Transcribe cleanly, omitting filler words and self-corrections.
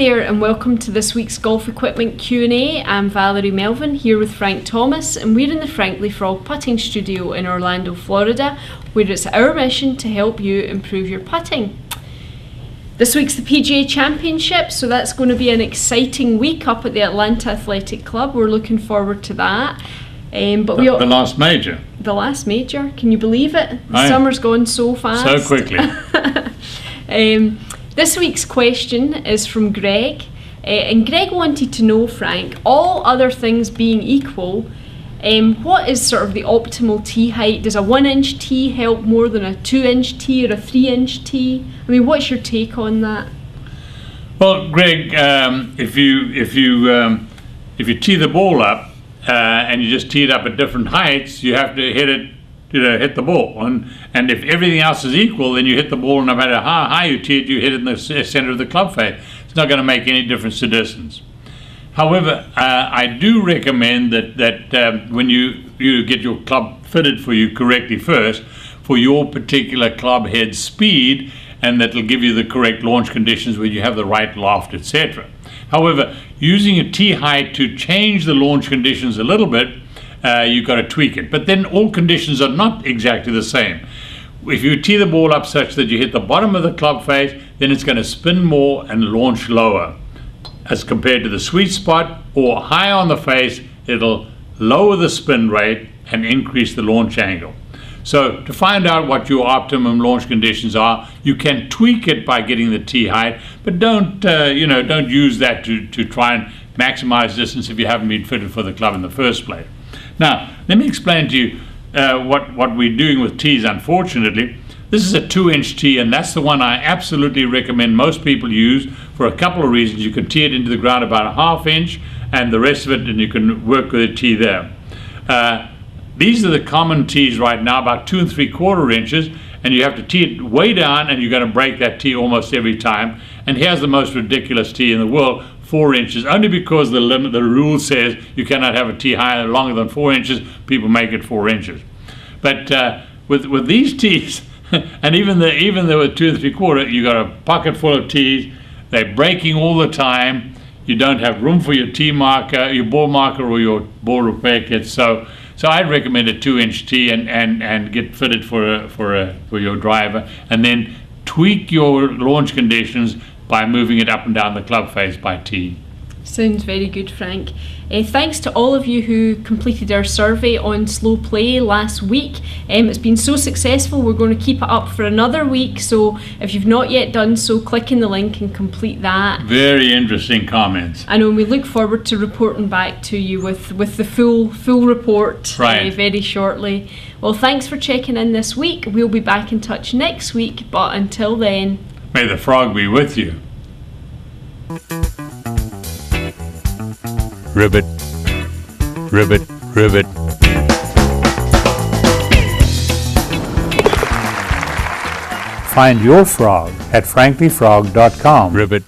there and welcome to this week's Golf Equipment Q&A. I'm Valerie Melvin here with Frank Thomas, and we're in the Frankly Frog Putting Studio in Orlando, Florida, where it's our mission to help you improve your putting. This week's the PGA Championship, so that's going to be an exciting week up at the Atlanta Athletic Club. We're looking forward to that. The last major. The last major, can you believe it? Aye. Summer's gone so fast. So quickly. This week's question is from Greg, and Greg wanted to know, Frank, all other things being equal, what is sort of the optimal tee height? Does a 1-inch tee help more than a 2-inch tee or a 3-inch tee? I mean, what's your take on that? Well, Greg, if you tee the ball up and you just tee it up at different heights, you have to hit it. Hit the ball, and if everything else is equal, then you hit the ball. No matter how high you tee it, you hit it in the center of the club face. It's not going to make any difference to distance. However, I do recommend that when you get your club fitted for you correctly first, for your particular club head speed, and that will give you the correct launch conditions where you have the right loft, etc. However, using a tee height to change the launch conditions a little bit, you've got to tweak it. But then all conditions are not exactly the same. If you tee the ball up such that you hit the bottom of the club face, then it's going to spin more and launch lower. As compared to the sweet spot or high on the face, it'll lower the spin rate and increase the launch angle. So to find out what your optimum launch conditions are, you can tweak it by getting the tee height, but don't use that to try and maximize distance if you haven't been fitted for the club in the first place. Now, let me explain to you what we're doing with tees, unfortunately. This is a 2-inch tee, and that's the one I absolutely recommend most people use for a couple of reasons. You can tee it into the ground about a 1/2 inch, and the rest of it, and you can work with a tee there. These are the common tees right now, about 2 3/4 inches, and you have to tee it way down, and you're going to break that tee almost every time. And here's the most ridiculous tee in the world. 4 inches, only because the rule says you cannot have a tee higher longer than 4 inches. People make it 4 inches. But with these tees, and even with 2 3/4, you got a pocket full of tees. They're breaking all the time. You don't have room for your tee marker, your ball marker, or your ball repair kit. So I'd recommend a 2-inch tee and get fitted for your driver, and then tweak your launch conditions by moving it up and down the club face by tee. Sounds very good, Frank. Thanks to all of you who completed our survey on slow play last week. It's been so successful, we're going to keep it up for another week, so if you've not yet done so, click in the link and complete that. Very interesting comments. I know, we look forward to reporting back to you with the full report very shortly. Well, thanks for checking in this week. We'll be back in touch next week, but until then, may the frog be with you. Ribbit, ribbit, ribbit. Find your frog at franklyfrog.com. Ribbit.